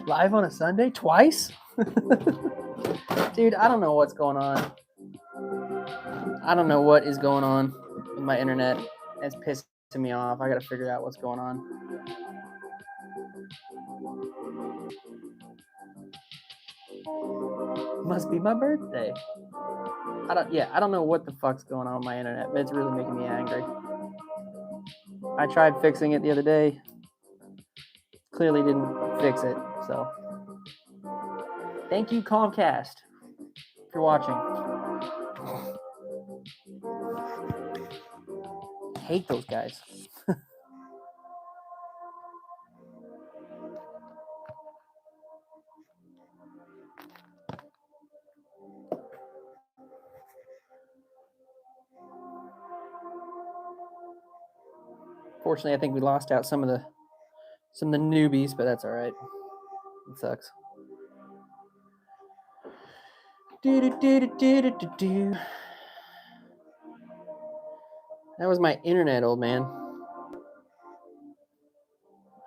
Live on a Sunday? Twice? Dude, I don't know what's going on. I don't know what is going on with my internet. It's pissing me off. I gotta figure out what's going on. Must be my birthday. I don't know what the fuck's going on with my internet, but it's really making me angry. I tried fixing it the other day. Clearly didn't fix it, so. Thank you, Comcast, for watching. I hate those guys. Fortunately, I think we lost out some of the newbies, but that's all right. It sucks. That was my internet, old man.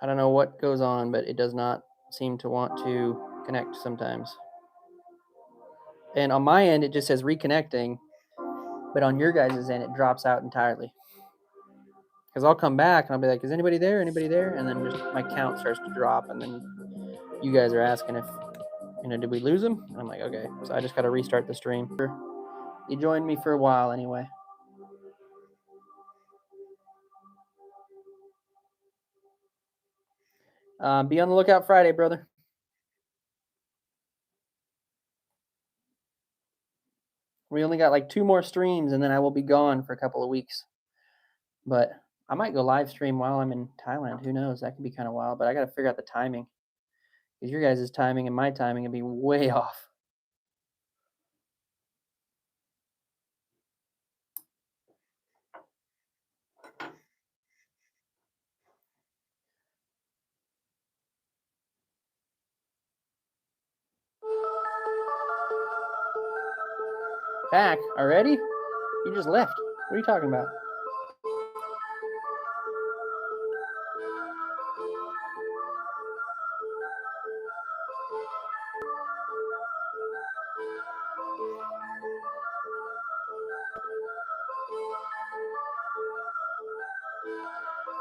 I don't know what goes on, but it does not seem to want to connect sometimes. And on my end, it just says reconnecting, but on your guys' end, it drops out entirely. Because I'll come back and I'll be like, is anybody there? Anybody there? And then just my count starts to drop, and then you guys are asking if, did we lose them? And I'm like, okay. So I just got to restart the stream. You joined me for a while anyway. Be on the lookout Friday, brother. We only got like 2 more streams, and then I will be gone for a couple of weeks. But I might go live stream while I'm in Thailand. Who knows? That could be kind of wild. But I got to figure out the timing. Because your guys' timing and my timing would be way off. Back already? You just left. What are you talking about?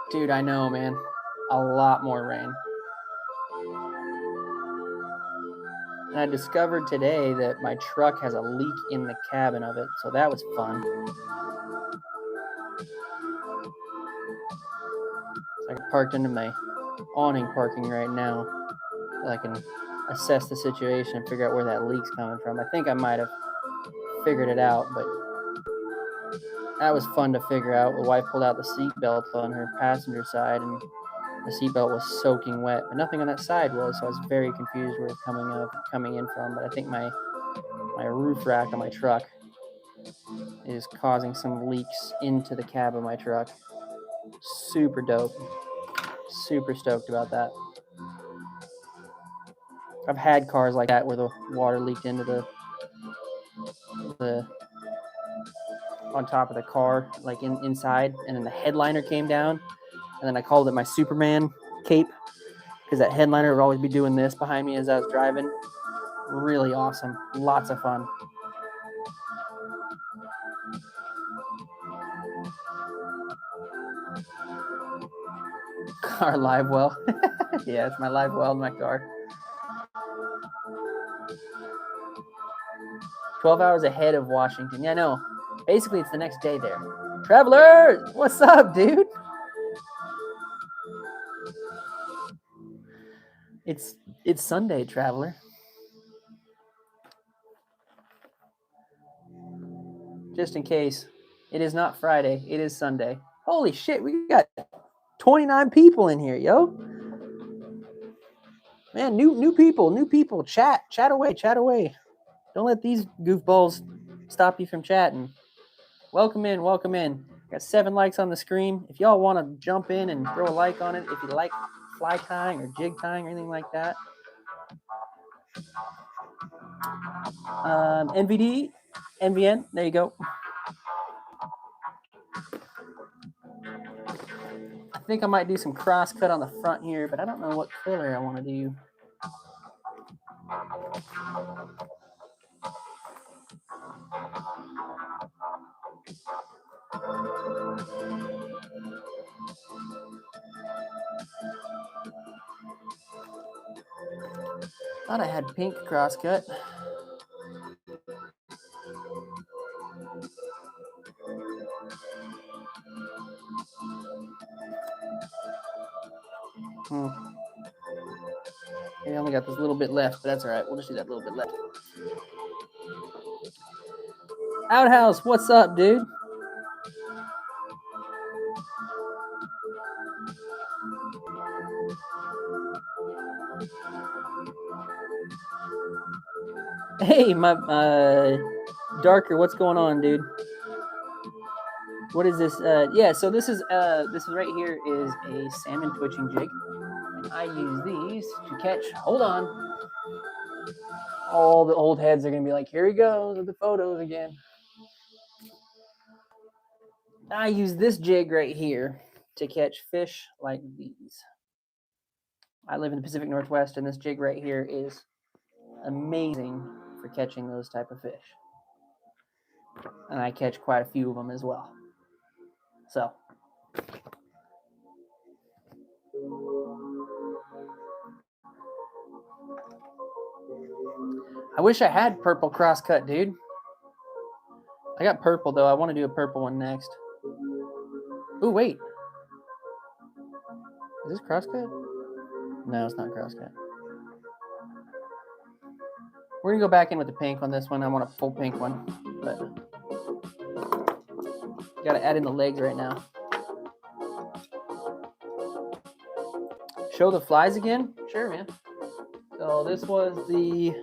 Dude, I know, man. A lot more rain. And I discovered today that my truck has a leak in the cabin of it, so that was fun. So I parked into my awning parking right now so I can assess the situation and figure out where that leak's coming from. I think I might have figured it out, but that was fun to figure out. The wife pulled out the seatbelt on her passenger side, and the seatbelt was soaking wet, but nothing on that side was, so I was very confused where it's coming in from. But I think my roof rack on my truck is causing some leaks into the cab of my truck. Super dope. Super stoked about that. I've had cars like that where the water leaked into the on top of the car, like inside, and then the headliner came down, and then I called it my Superman cape because that headliner would always be doing this behind me as I was driving. Really awesome. Lots of fun. Car live well. Yeah, it's my live well in my car. 12 hours ahead of Washington. Yeah, I know. Basically, it's the next day there. Travelers, what's up, dude? It's Sunday, traveler. Just in case, it is not Friday. It is Sunday. Holy shit, we got 29 people in here, yo. Man, new people. Chat away. Don't let these goofballs stop you from chatting. Welcome in. Got 7 likes on the screen. If y'all want to jump in and throw a like on it, if you like fly tying or jig tying or anything like that. NVN, there you go. think I might do some cross cut on the front here, but I don't know what color I want to do. Thought I had pink cross cut. I only got this little bit left, but that's all right. We'll just do that little bit left. Outhouse, what's up, dude? Hey, my Darker, what's going on, dude? What is this? Yeah, so this is right here is a salmon twitching jig, and I use these to catch. Hold on. All the old heads are gonna be like, here he goes with the photos again. I use this jig right here to catch fish like these. I live in the Pacific Northwest, and this jig right here is amazing for catching those type of fish. And I catch quite a few of them as well. So I wish I had purple crosscut, dude. I got purple though. I want to do a purple one next. Oh wait, is this crosscut? No, it's not crosscut. We're gonna go back in with the pink on this one. I want a full pink one, but gotta add in the legs right now. Show the flies again? Sure, man. So this was the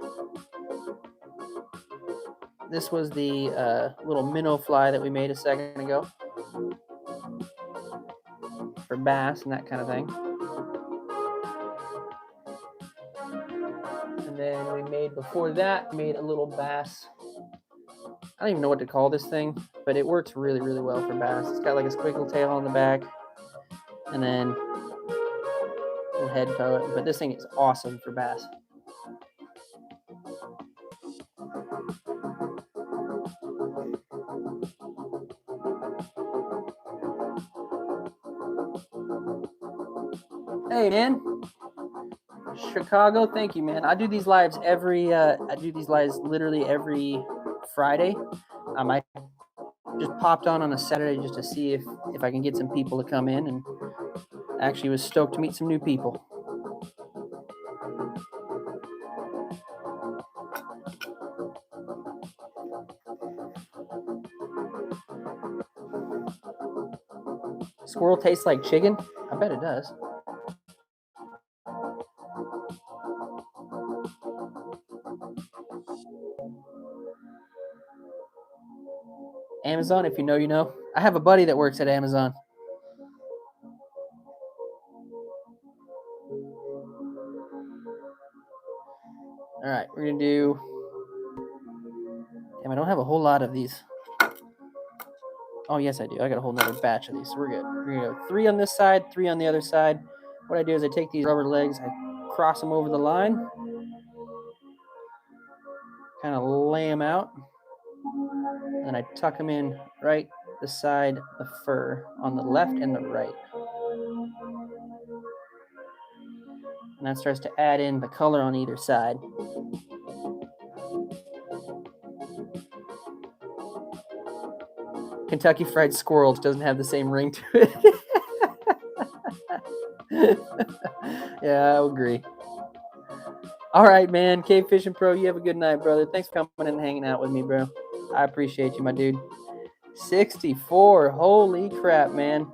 little minnow fly that we made a second ago for bass and that kind of thing. And then we made, before that, made a little bass. I don't even know what to call this thing, but it works really, really well for bass. It's got like a squiggle tail on the back, and then a little head to it. But this thing is awesome for bass. Hey, man. Chicago, thank you, man. I do these lives literally every Friday. I just popped on a Saturday just to see if I can get some people to come in, and actually was stoked to meet some new people. Squirrel tastes like chicken? I bet it does. Amazon, if you know, you know. I have a buddy that works at Amazon. All right, we're gonna do. Damn, I don't have a whole lot of these. Oh yes, I do. I got a whole nother batch of these, so we're good. We're gonna go 3 on this side, 3 on the other side. What I do is I take these rubber legs, I cross them over the line, kind of lay them out, and I tuck them in right beside the fur on the left and the right. And that starts to add in the color on either side. Kentucky Fried Squirrel doesn't have the same ring to it. Yeah, I agree. All right, man. KFish Pro, you have a good night, brother. Thanks for coming and hanging out with me, bro. I appreciate you, my dude. 64. Holy crap, man.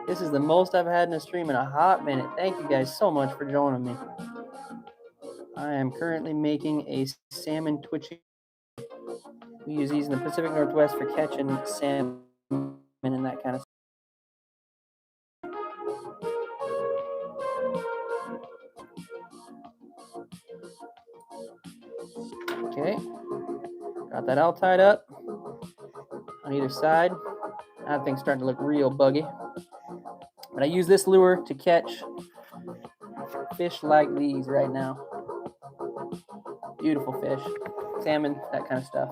This is the most I've had in a stream in a hot minute. Thank you guys so much for joining me. I am currently making a salmon twitching. We use these in the Pacific Northwest for catching salmon and that kind of stuff. Okay, got that all tied up on either side. That thing's starting to look real buggy. But I use this lure to catch fish like these right now. Beautiful fish, salmon, that kind of stuff.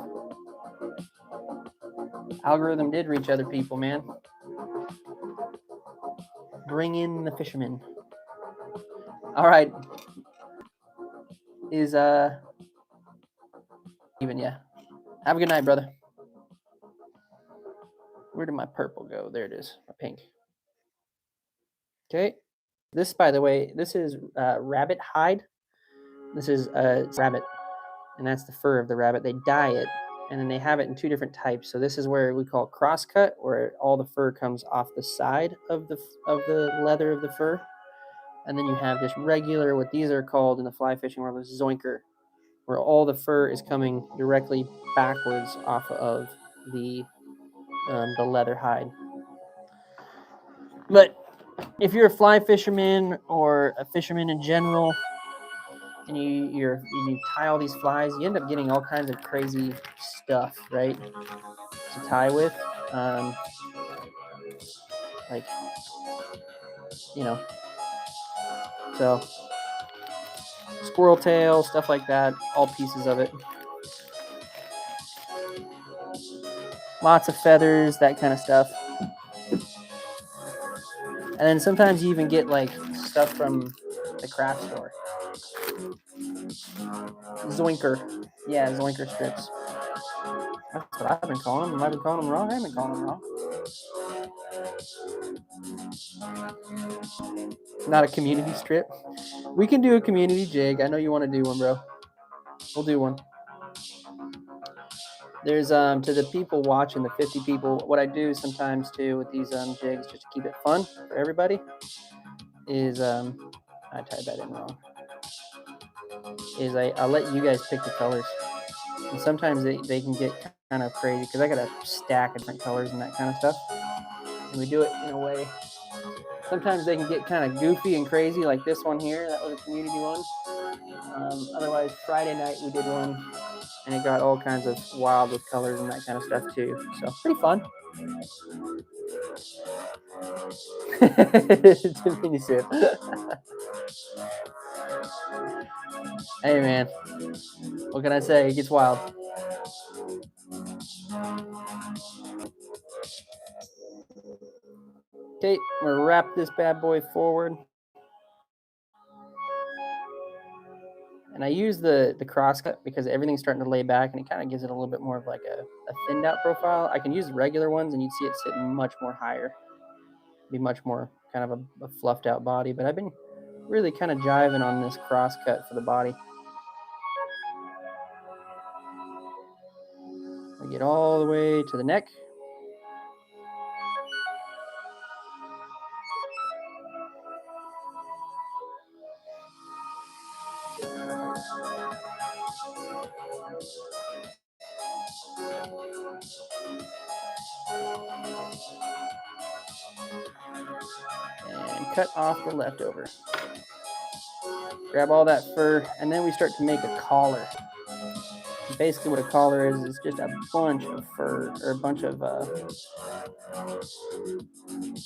Algorithm did reach other people, man. Bring in the fishermen. All right. Is even, yeah. Have a good night, brother. Where did my purple go? There it is, my pink. Okay. This, by the way, this is rabbit hide. This is rabbit, and that's the fur of the rabbit. They dye it, and then they have it in two different types. So this is where we call cross cut, where all the fur comes off the side of the leather of the fur, and then you have this regular, what these are called in the fly fishing world, is zoinker, where all the fur is coming directly backwards off of the leather hide. But if you're a fly fisherman or a fisherman in general, and you tie all these flies, you end up getting all kinds of crazy stuff, right? To tie with, like, you know, so squirrel tail, stuff like that, all pieces of it. Lots of feathers, that kind of stuff. And then sometimes you even get like stuff from the craft store. Zoinker. Yeah, zoinker strips. That's what I've been calling them. Have I been calling them wrong? I haven't been calling them wrong. Not a community strip. We can do a community jig. I know you want to do one, bro. We'll do one. There's to the people watching, the 50 people, what I do sometimes too with these jigs, just to keep it fun for everybody, is I tied that in wrong. Is I'll let you guys pick the colors. And sometimes they can get kind of crazy because I got a stack of different colors and that kind of stuff. And we do it in a way. Sometimes they can get kind of goofy and crazy, like this one here. That was a community one. Otherwise, Friday night we did one, and it got all kinds of wild with colors and that kind of stuff too. So pretty fun. Mini sip. Hey man, what can I say? It gets wild. Okay, I'm gonna wrap this bad boy forward. And I use the cross cut because everything's starting to lay back and it kind of gives it a little bit more of like a thinned out profile. I can use regular ones and you'd see it sitting much more higher. Be much more kind of a fluffed out body, but I've been really kind of jiving on this cross cut for the body. I get all the way to the neck. And cut off the leftover. Grab all that fur, and then we start to make a collar. Basically what a collar is just a bunch of fur, or a bunch of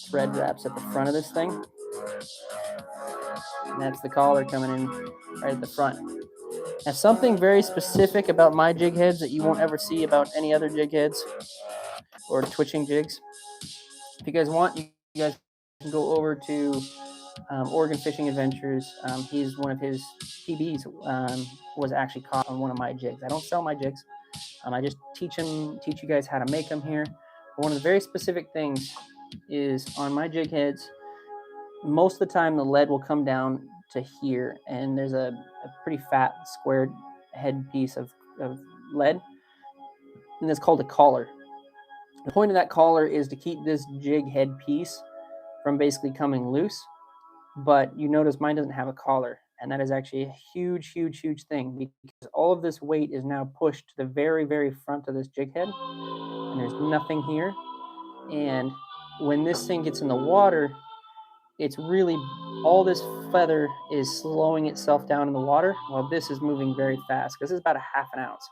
thread wraps at the front of this thing. And that's the collar coming in right at the front. Now, something very specific about my jig heads that you won't ever see about any other jig heads or twitching jigs. If you guys want, you guys can go over to Oregon Fishing Adventures. He's one of his PBs was actually caught on one of my jigs. I don't sell my jigs. I just teach you guys how to make them here. But one of the very specific things is on my jig heads, most of the time the lead will come down to here, and there's a pretty fat squared head piece of lead, and it's called a collar. The point of that collar is to keep this jig head piece from basically coming loose, but you notice mine doesn't have a collar, and that is actually a huge, huge, huge thing because all of this weight is now pushed to the very, very front of this jig head, and there's nothing here. And when this thing gets in the water, it's really, all this feather is slowing itself down in the water while this is moving very fast because it's about a half an ounce.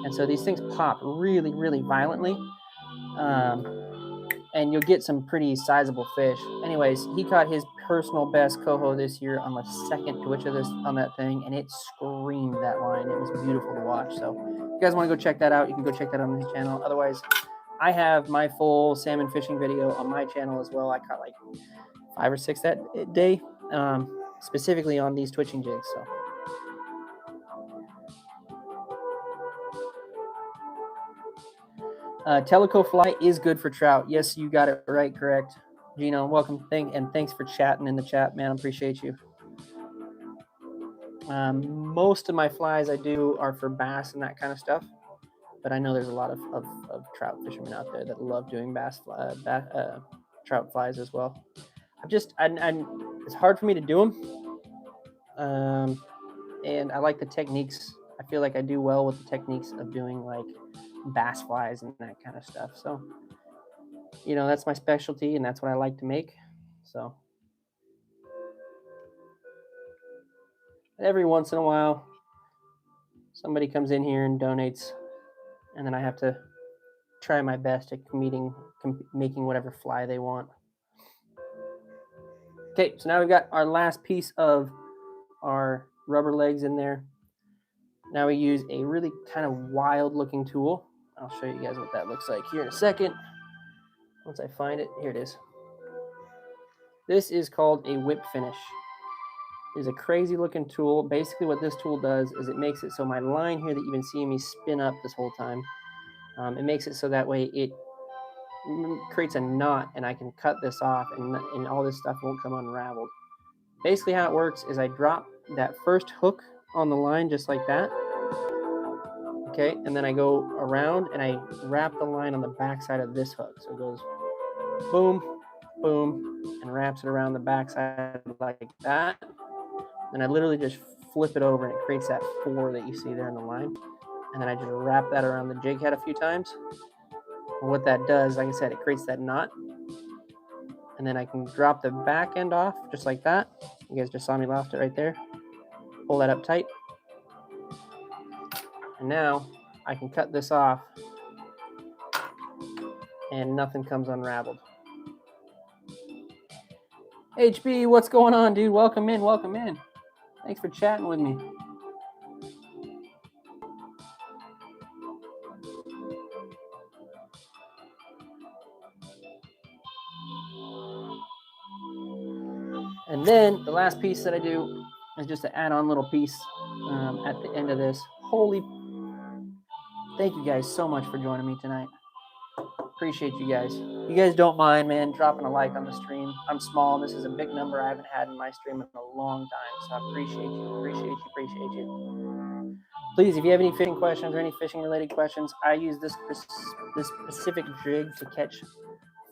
And so these things pop really, really violently. and you'll get some pretty sizable fish. Anyways, he caught his personal best coho this year on the second twitch of this on that thing, and it screamed that line. It was beautiful to watch. So if you guys want to go check that out, you can go check that out on his channel. Otherwise, I have my full salmon fishing video on my channel as well. I caught like 5 or 6 that day, specifically on these twitching jigs. So. Teleco fly is good for trout. Yes, you got it right, correct. Gino, welcome. Thanks for chatting in the chat, man. I appreciate you. Most of my flies I do are for bass and that kind of stuff, but I know there's a lot of trout fishermen out there that love doing trout flies as well. It's hard for me to do them, and I like the techniques. I feel like I do well with the techniques of doing like bass flies and that kind of stuff. So, you know, that's my specialty and that's what I like to make. So every once in a while, somebody comes in here and donates, and then I have to try my best at making whatever fly they want. Okay, so now we've got our last piece of our rubber legs in there. Now we use a really kind of wild looking tool. I'll show you guys what that looks like here in a second. Once I find it, here it is. This is called a whip finish. It's a crazy looking tool. Basically what this tool does is it makes it so my line here that you've been seeing me spin up this whole time, it makes it so that way it creates a knot and I can cut this off and all this stuff won't come unraveled. Basically how it works is I drop that first hook on the line just like that. Okay, and then I go around and I wrap the line on the back side of this hook. So it goes boom, boom, and wraps it around the back side like that. And I literally just flip it over and it creates that 4 that you see there in the line. And then I just wrap that around the jig head a few times. And what that does, like I said, it creates that knot. And then I can drop the back end off just like that. You guys just saw me loft it right there. Pull that up tight. And now I can cut this off and nothing comes unraveled. HB, what's going on, dude? Welcome in, welcome in. Thanks for chatting with me. And then the last piece that I do is just to add on little piece at the end of this. Thank you guys so much for joining me tonight. Appreciate you guys. You guys don't mind, man, dropping a like on the stream. I'm small. This is a big number I haven't had in my stream in a long time. So I appreciate you. Please, if you have any fishing questions or any fishing related questions, I use this specific jig to catch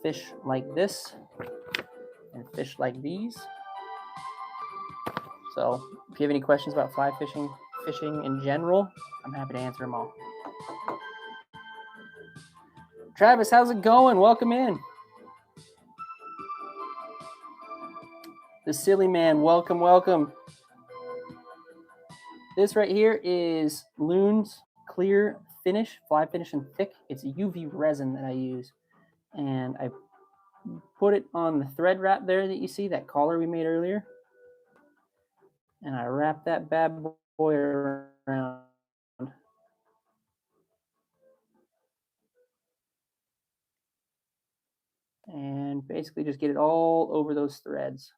fish like this and fish like these. So if you have any questions about fly fishing in general, I'm happy to answer them all. Travis, how's it going? Welcome in. The Silly Man, welcome, welcome. This right here is Loon's Clear Finish, Fly Finish and Thick. It's a UV resin that I use. And I put it on the thread wrap there that you see, that collar we made earlier. And I wrap that bad boy around. And basically just get it all over those threads.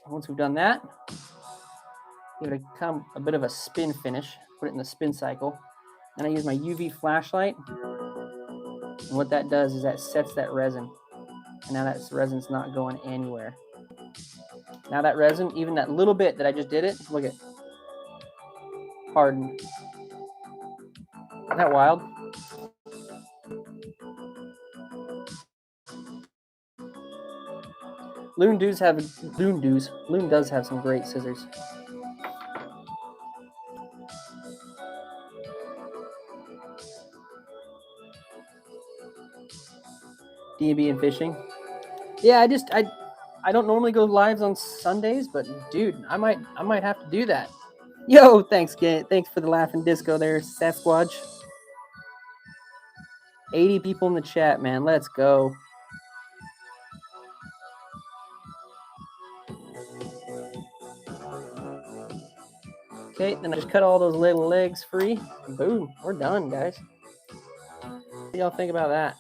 Once we've done that, give it a bit of a spin finish, put it in the spin cycle. Then I use my UV flashlight. And what that does is that sets that resin. And now that resin's not going anywhere. Now that resin, even that little bit that I just did it, look at, hardened. Isn't that wild? Loon does have some great scissors. D&B and fishing. Yeah, I don't normally go lives on Sundays, but dude, I might have to do that. Yo, thanks, thanks for the laughing disco there, Sasquatch. 80 people in the chat, man. Let's go. Okay, then I just cut all those little legs free. Boom, we're done, guys. What do y'all think about that?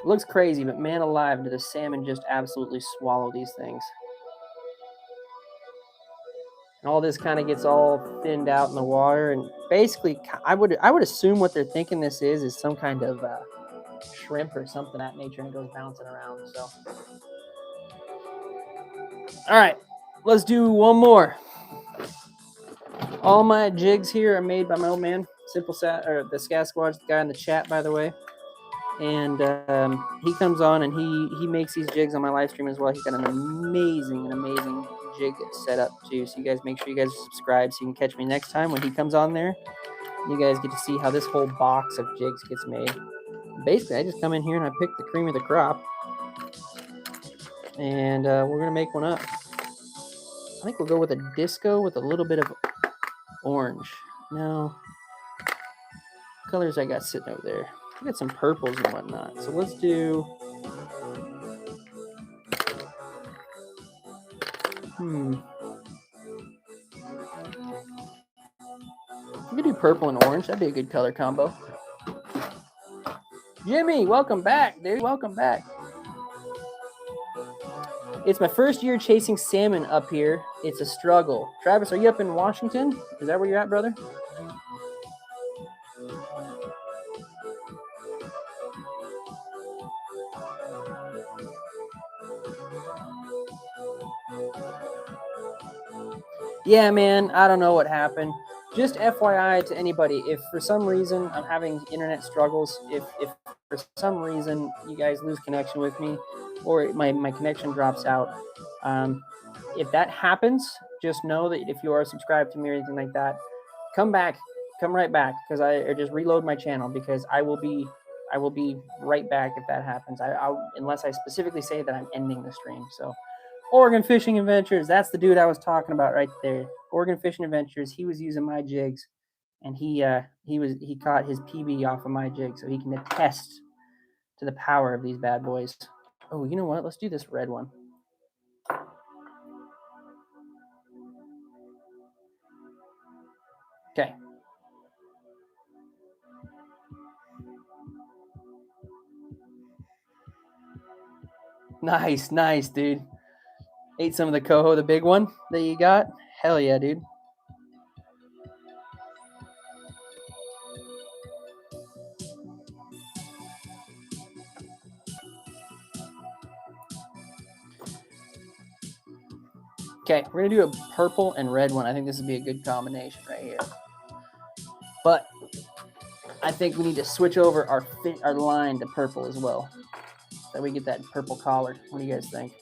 It looks crazy, but man alive, do the salmon just absolutely swallow these things. And all this kind of gets all thinned out in the water, and basically, I would assume what they're thinking this is some kind of shrimp or something of that nature, and it goes bouncing around. So, all right, let's do one more. All my jigs here are made by my old man, Simple Sat, or the Sasquatch, the guy in the chat, by the way. And he comes on and he makes these jigs on my live stream as well. He's got an amazing jig set up too. So you guys make sure you guys subscribe so you can catch me next time when he comes on there. You guys get to see how this whole box of jigs gets made. Basically, I just come in here and I pick the cream of the crop, and we're gonna make one up. I think we'll go with a disco with a little bit of orange. No, colors I got sitting over there. I got some purples and whatnot. So let's do. We could do purple and orange. That'd be a good color combo. Jimmy, welcome back, dude. Welcome back. It's my first year chasing salmon up here. It's a struggle. Travis, are you up in Washington? Is that where you're at, brother? Yeah, man, I don't know what happened. Just FYI to anybody, if for some reason I'm having internet struggles, if for some reason you guys lose connection with me or my connection drops out, if that happens, just know that if you are subscribed to me or anything like that, come right back, because or just reload my channel, because I will be right back if that happens. I'll unless I specifically say that I'm ending the stream. So Oregon Fishing Adventures, that's the dude I was talking about right there. Oregon Fishing Adventures, he was using my jigs, and he caught his PB off of my jig, so he can attest to the power of these bad boys. Oh, you know what? Let's do this red one. Okay. Nice, dude. Ate some of the coho, the big one that you got? Hell yeah, dude. Okay, we're gonna do a purple and red one. I think this would be a good combination right here. But I think we need to switch over our line to purple as well, so we get that purple collar. What do you guys think?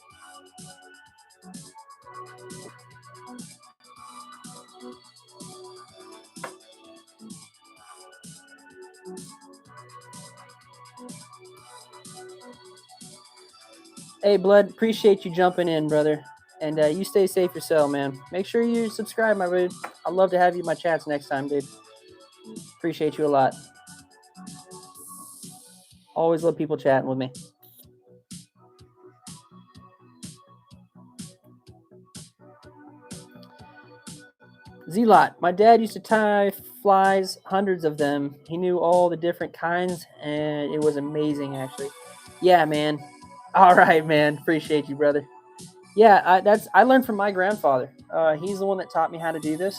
Hey, Blood, appreciate you jumping in, brother. And you stay safe yourself, man. Make sure you subscribe, my dude. I'd love to have you in my chats next time, dude. Appreciate you a lot. Always love people chatting with me. Z-Lot, my dad used to tie flies, hundreds of them. He knew all the different kinds, and it was amazing, actually. Yeah, man. All right, man. Appreciate you, brother. Yeah, I learned from my grandfather. He's the one that taught me how to do this.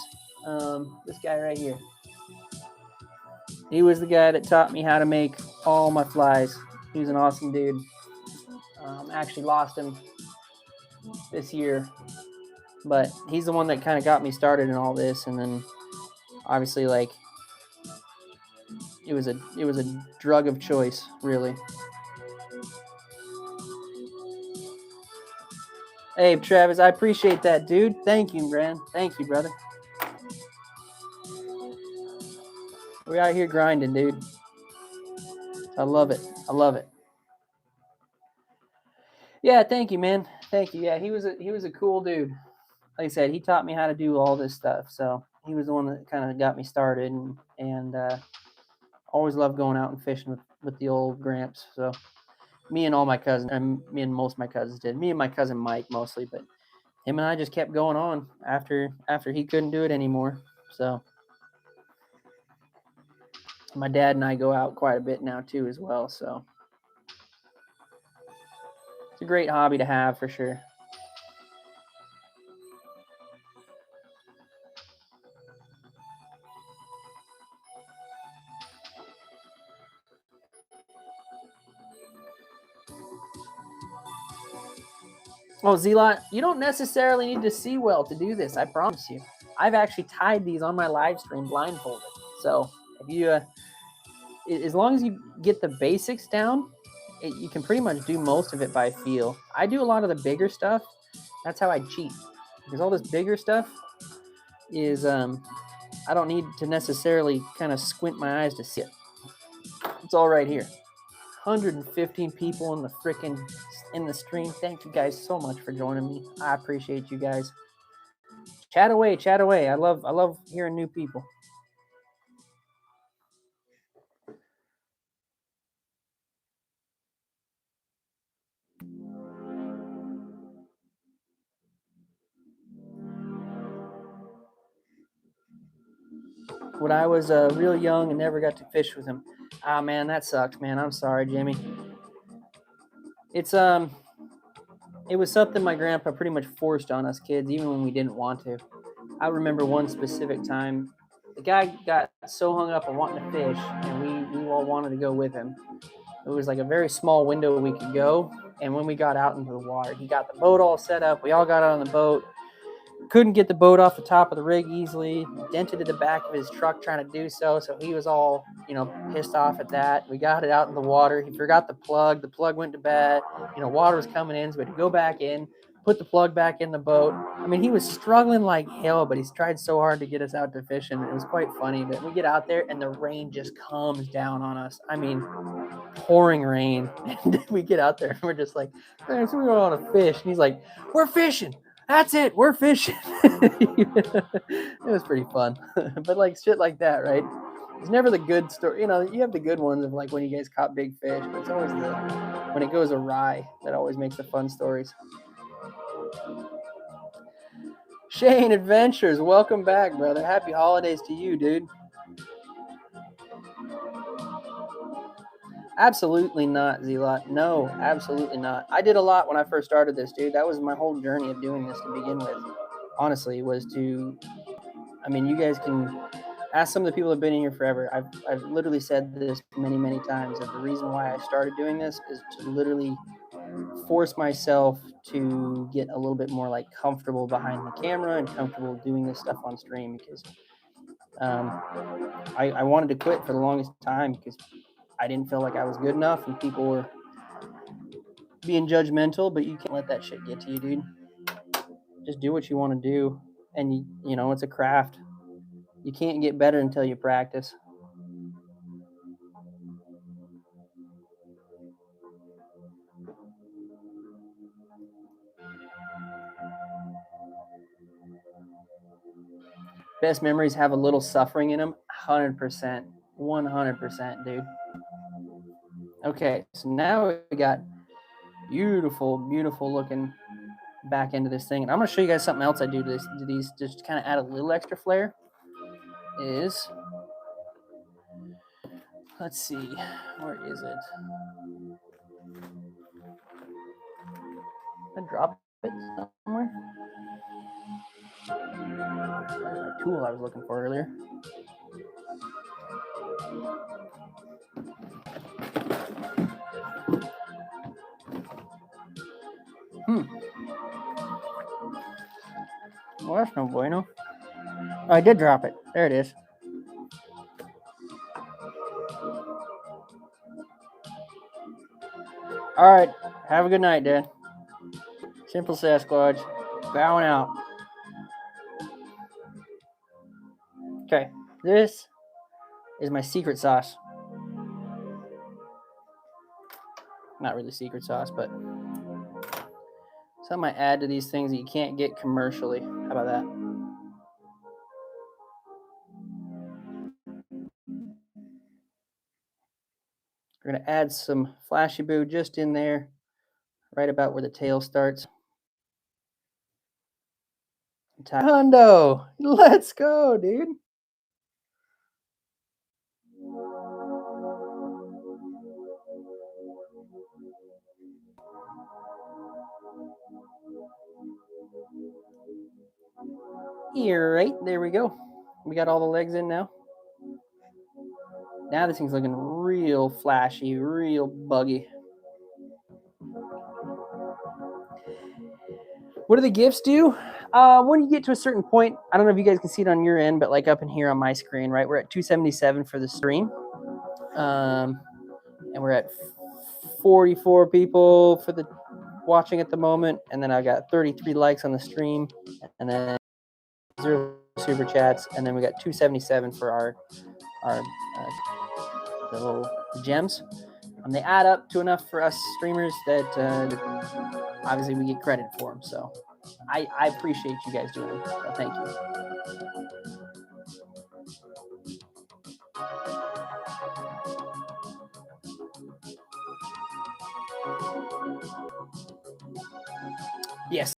This guy right here. He was the guy that taught me how to make all my flies. He was an awesome dude. Actually lost him this year, but he's the one that kind of got me started in all this. And then obviously, like, it was a drug of choice, really. Hey, Travis, I appreciate that, dude. Thank you, man. Thank you, brother. We're out here grinding, dude. I love it. I love it. Yeah, thank you, man. Thank you. Yeah, he was a cool dude. Like I said, he taught me how to do all this stuff. So he was the one that kind of got me started, and always loved going out and fishing with the old Gramps. So me and all my cousins, and me and most of my cousins did. Me and my cousin Mike mostly, but him and I just kept going on after he couldn't do it anymore. So my dad and I go out quite a bit now too as well. So it's a great hobby to have for sure. Oh, Zelot, you don't necessarily need to see well to do this. I promise you. I've actually tied these on my live stream blindfolded. So if you, as long as you get the basics down, you can pretty much do most of it by feel. I do a lot of the bigger stuff. That's how I cheat, because all this bigger stuff is I don't need to necessarily kind of squint my eyes to see it. It's all right here. 115 people in the freaking in the stream. Thank you guys so much for joining me. I appreciate you guys. Chat away, chat away. I love hearing new people. When I was real young and never got to fish with him. Ah, man, that sucked, man. I'm sorry, Jimmy. It's it was something my grandpa pretty much forced on us kids, even when we didn't want to. I remember one specific time, the guy got so hung up on wanting to fish, and we all wanted to go with him. It was like a very small window we could go, and when we got out into the water, he got the boat all set up. We all got out on the boat. Couldn't get the boat off the top of the rig easily. Dented at the back of his truck trying to do so. So he was all, pissed off at that. We got it out in the water. He forgot the plug. The plug went to bed. Water was coming in, so we had to go back in, put the plug back in the boat. I mean, he was struggling like hell, but he's tried so hard to get us out to fishing. It was quite funny. But we get out there and the rain just comes down on us. I mean, pouring rain. And we get out there and we're just like, man, so we want to fish. And he's like, we're fishing. That's it. We're fishing. It was pretty fun. But like shit like that, right? It's never the good story. You have the good ones of like when you guys caught big fish, but it's always when it goes awry that always makes the fun stories. Shane Adventures, welcome back, brother. Happy holidays to you, dude. Absolutely not, Zelot. No, absolutely not. I did a lot when I first started this, dude. That was my whole journey of doing this to begin with. Honestly, was to, I mean, you guys can ask some of the people that have been in here forever. I've literally said this many, many times that the reason why I started doing this is to literally force myself to get a little bit more like comfortable behind the camera and comfortable doing this stuff on stream, because I wanted to quit for the longest time because I didn't feel like I was good enough and people were being judgmental, but you can't let that shit get to you, dude. Just do what you want to do. And it's a craft. You can't get better until you practice. Best memories have a little suffering in them. 100%. 100%, dude. Okay, so now we got beautiful, beautiful looking back into this thing. And I'm going to show you guys something else I do to these just to kind of add a little extra flair. Let's see, where is it? Did I drop it somewhere? There's my tool I was looking for earlier. Well, that's no bueno. Oh, I did drop it. There it is. All right. Have a good night, Dad. Simple Sasquatch. Bowing out. Okay. This is my secret sauce. not really secret sauce, but something I add to these things that you can't get commercially. How about that? We're gonna add some Flashy Boo just in there, right about where the tail starts. Hundo, let's go, dude. Here, right, there we go. We got all the legs in now. Now this thing's looking real flashy, real buggy. What do the gifts do? When you get to a certain point, I don't know if you guys can see it on your end, but like up in here on my screen, right, we're at 277 for the stream. And we're at 44 people for the watching at the moment. And then I got 33 likes on the stream, and then 0 super chats. And then we got 277 for our the little gems. And they add up to enough for us streamers that obviously we get credit for them. So I appreciate you guys doing it. So thank you. Yes.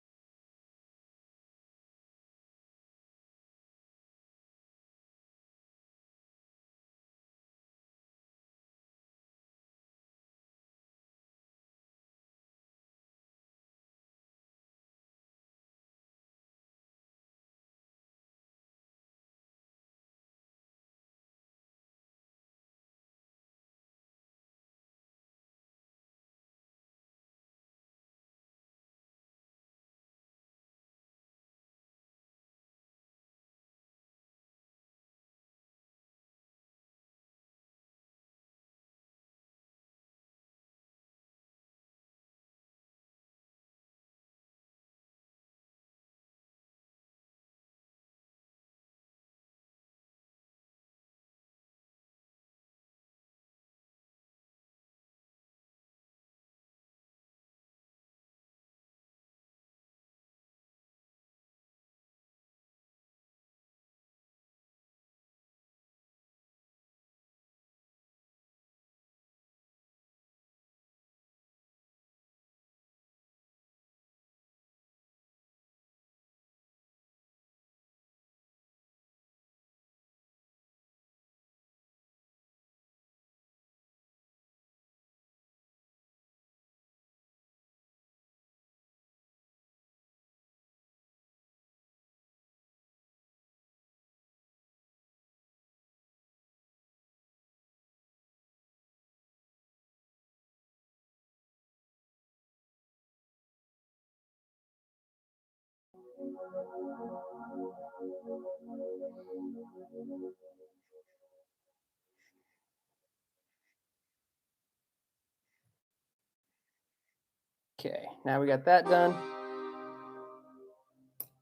Okay, now we got that done.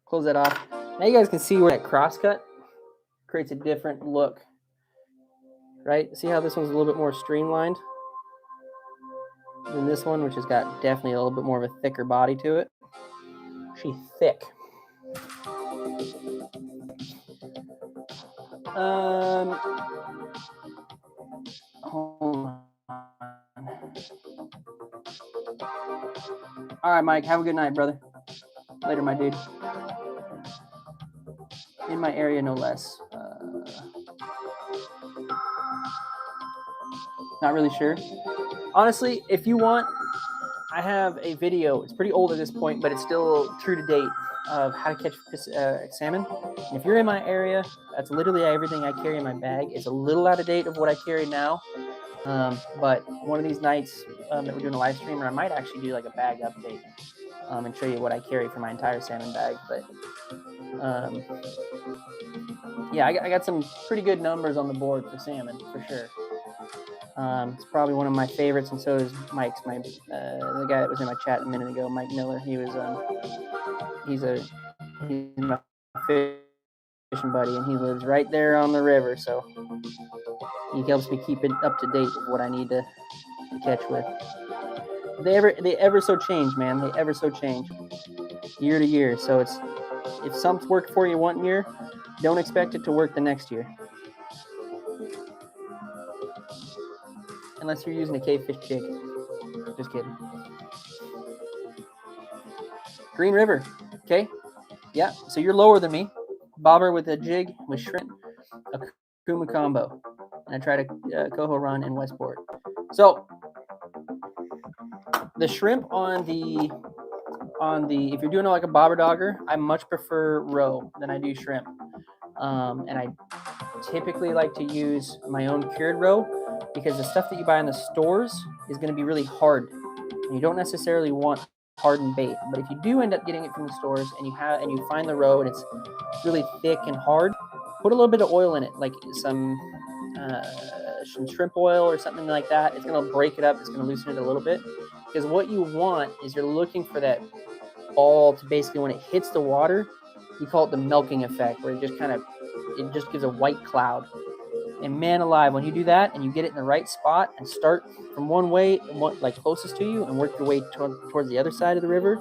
Close that off. Now you guys can see where that crosscut creates a different look, right? See how this one's a little bit more streamlined than this one, which has got definitely a little bit more of a thicker body to it. She's thick. Hold on. All right, Mike, have a good night, brother. Later, my dude. In my area, no less. Not really sure. Honestly, if you want, I have a video. It's pretty old at this point, but it's still true to date of how to catch salmon. And if you're in my area, that's literally everything I carry in my bag. It's a little out of date of what I carry now. But one of these nights that we're doing a live stream, or I might actually do like a bag update and show you what I carry for my entire salmon bag. But yeah, I got some pretty good numbers on the board for salmon for sure. It's probably one of my favorites, and so is Mike's. The guy that was in my chat a minute ago, Mike Miller. He was he's my fishing buddy, and he lives right there on the river, so he helps me keep it up to date with what I need to catch with. they ever so change, man. They ever so change year to year. So it's if something's worked for you one year, don't expect it to work the next year. Unless you're using a KFish jig. Just kidding. Green River. Okay. Yeah. So you're lower than me. Bobber with a jig with shrimp, a Kuma combo. And I tried a coho run in Westport. So the shrimp on the if you're doing it like a bobber dogger, I much prefer roe than I do shrimp. And I typically like to use my own cured roe because the stuff that you buy in the stores is going to be really hard. And you don't necessarily want hardened bait, but if you do end up getting it from the stores and you find the roe and it's really thick and hard, put a little bit of oil in it, like some shrimp oil or something like that. It's going to break it up. It's going to loosen it a little bit because what you want is you're looking for that ball to basically when it hits the water, we call it the milking effect, where it just gives a white cloud. And man alive, when you do that and you get it in the right spot and start from one way, like closest to you, and work your way towards the other side of the river,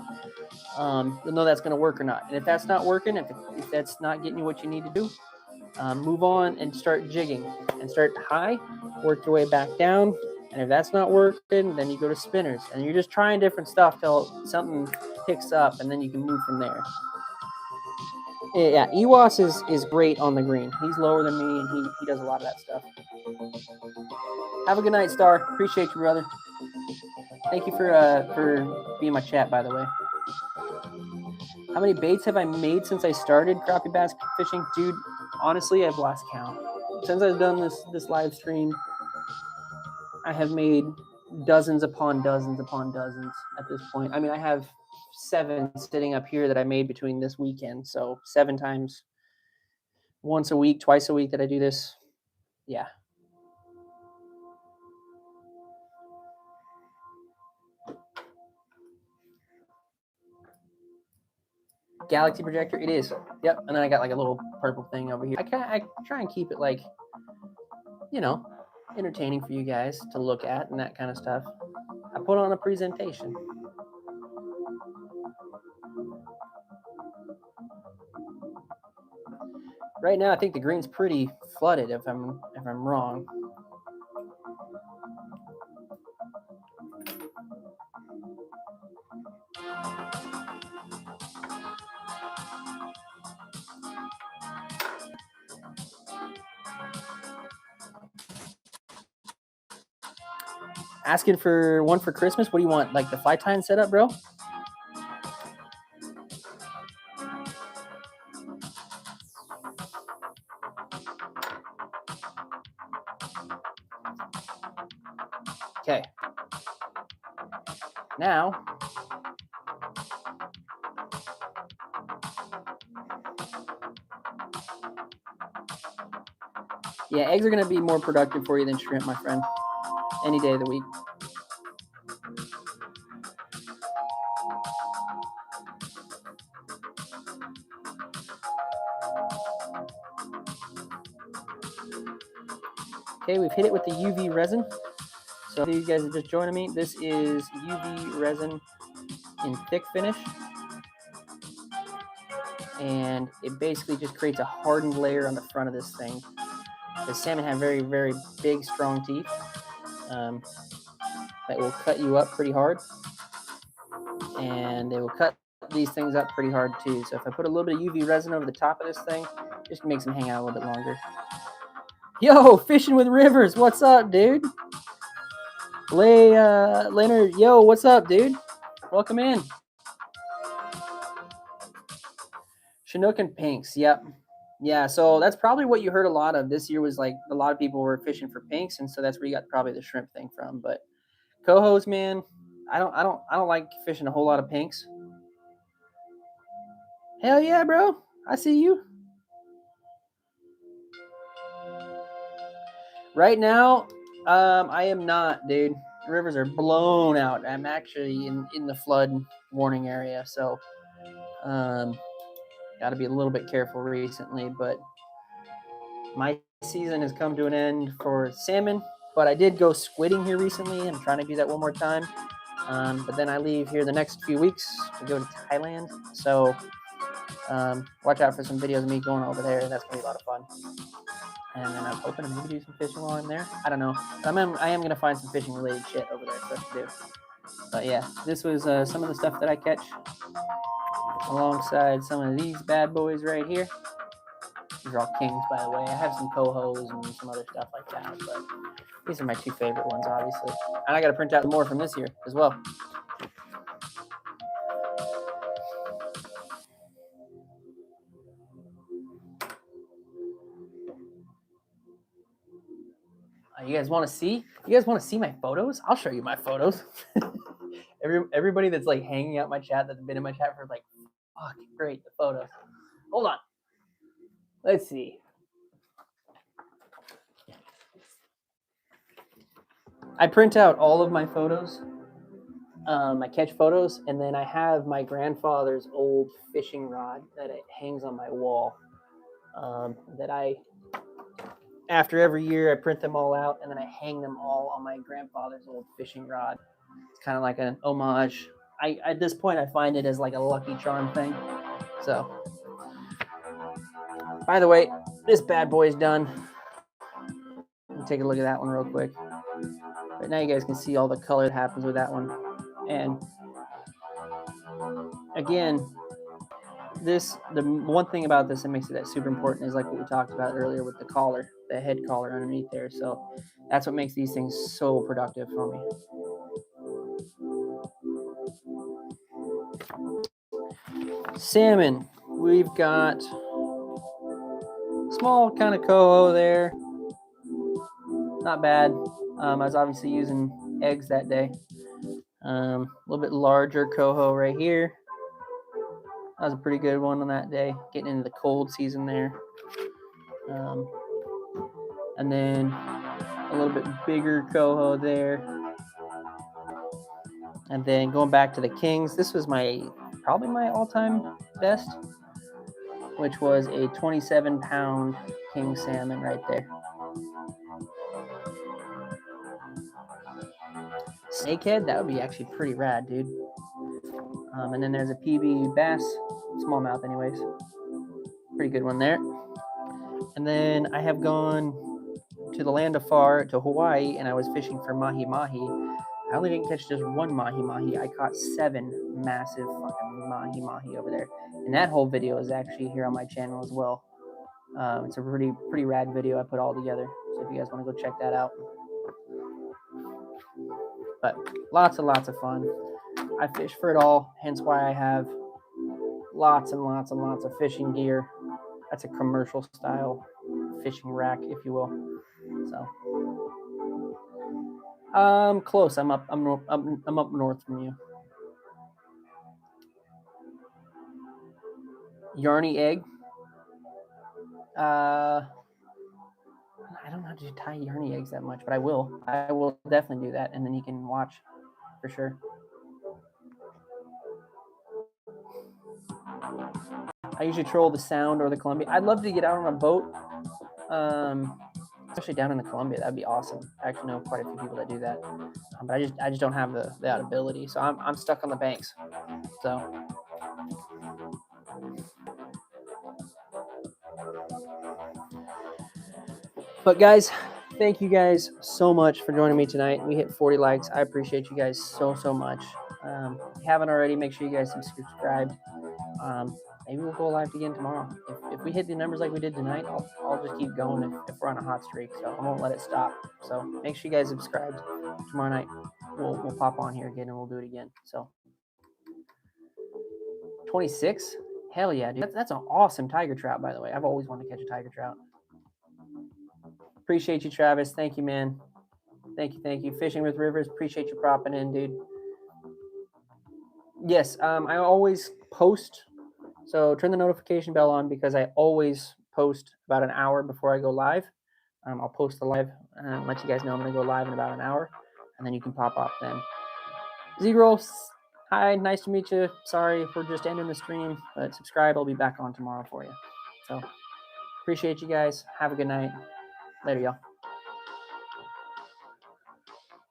you'll know that's going to work or not. And if that's not working, if that's not getting you what you need to do, move on and start jigging and start high, work your way back down. And if that's not working, then you go to spinners and you're just trying different stuff till something picks up, and then you can move from there. Yeah, Ewas is great on the green. He's lower than me, and he does a lot of that stuff. Have a good night, Star. Appreciate you, brother. Thank you for being my chat, by the way. How many baits have I made since I started crappie bass fishing? Dude, honestly, I've lost count. Since I've done this live stream, I have made dozens upon dozens upon dozens at this point. I mean, I have 7 sitting up here that I made between this weekend. So 7 times, once a week, twice a week that I do this. Yeah. Galaxy projector, it is. Yep. And then I got like a little purple thing over here. I try and keep it like, entertaining for you guys to look at and that kind of stuff. I put on a presentation. Right now, I think the green's pretty flooded. If I'm wrong. Asking for one for Christmas. What do you want? Like the fly tying setup, bro? Okay. Now, yeah, eggs are going to be more productive for you than shrimp, my friend. Any day of the week. Okay, we've hit it with the UV resin. So if you guys are just joining me, this is UV resin in thick finish. And it basically just creates a hardened layer on the front of this thing. The salmon have very, very big, strong teeth that will cut you up pretty hard. And they will cut these things up pretty hard too. So if I put a little bit of UV resin over the top of this thing, just makes them hang out a little bit longer. Yo, fishing with Rivers, what's up, dude? Leonard, yo, what's up, dude? Welcome in. Chinook and pinks, yep. Yeah, so that's probably what you heard a lot of this year. Was like a lot of people were fishing for pinks, and so that's where you got probably the shrimp thing from. But cohos, man, I don't like fishing a whole lot of pinks. Hell yeah, bro, I see you. Right now, I am not, dude. Rivers are blown out. I'm actually in the flood warning area, so got to be a little bit careful recently. But my season has come to an end for salmon. But I did go squidding here recently. I'm trying to do that one more time. But then I leave here the next few weeks to go to Thailand. So watch out for some videos of me going over there. That's going to be a lot of fun. And then I'm hoping to maybe do some fishing while I'm there. I don't know. But I am going to find some fishing related shit over there for us to do. But yeah, this was some of the stuff that I catch alongside some of these bad boys right here. These are all kings, by the way. I have some cohos and some other stuff like that, but these are my two favorite ones, obviously. And I got to print out more from this year as well. You guys want to see? You guys want to see my photos? I'll show you my photos. Everybody that's like hanging out my chat, that's been in my chat for like, fuck, great, the photos. Hold on. Let's see. I print out all of my photos, my catch photos, and then I have my grandfather's old fishing rod that it hangs on my wall. That I, after every year, I print them all out, and then I hang them all on my grandfather's old fishing rod. It's kind of like an homage. At this point, I find it as like a Lucky Charm thing. So, by the way, this bad boy is done. Let me take a look at that one real quick. But now you guys can see all the color that happens with that one. And again, the one thing about this that makes it super important is like what we talked about earlier with the collar, the head collar underneath there. So that's what makes these things so productive for me. Salmon, we've got small kind of coho there, not bad. I was obviously using eggs that day. A little bit larger coho right here. That was a pretty good one on that day, getting into the cold season there. And then a little bit bigger coho there. And then going back to the kings, this was probably my all-time best, which was a 27-pound king salmon right there. Snakehead, that would be actually pretty rad, dude. And then there's a PB bass, smallmouth anyways. Pretty good one there. And then I have gone to the land afar, to Hawaii, and I was fishing for mahi-mahi. I only didn't catch just one mahi-mahi. I caught 7 massive fucking mahi-mahi over there. And that whole video is actually here on my channel as well. It's a pretty rad video I put all together. So if you guys want to go check that out. But lots of fun. I fish for it all, hence why I have lots and lots and lots of fishing gear. That's a commercial style fishing rack, if you will. So close. I'm up north from you. Yarny egg. I don't know how to tie yarny eggs that much, but I will. I will definitely do that, and then you can watch for sure. I usually troll the Sound or the Columbia. I'd love to get out on a boat, especially down in the Columbia. That'd be awesome. I actually know quite a few people that do that, but I just don't have that ability. So I'm stuck on the banks. So. But guys, thank you guys so much for joining me tonight. We hit 40 likes. I appreciate you guys so much. If you haven't already, make sure you guys subscribe. Maybe we'll go live again tomorrow. If we hit the numbers like we did tonight, I'll just keep going if we're on a hot streak. So I won't let it stop. So make sure you guys subscribe. Tomorrow night we'll pop on here again and we'll do it again. So 26? Hell yeah, dude. That's an awesome tiger trout, by the way. I've always wanted to catch a tiger trout. Appreciate you, Travis. Thank you, man. Thank you. Fishing with Rivers. Appreciate you propping in, dude. Yes, I always post. So turn the notification bell on because I always post about an hour before I go live. I'll post the live and let you guys know I'm going to go live in about an hour. And then you can pop off then. Zero. Hi, nice to meet you. Sorry if we're just ending the stream, but subscribe. I'll be back on tomorrow for you. So appreciate you guys. Have a good night. Later, y'all.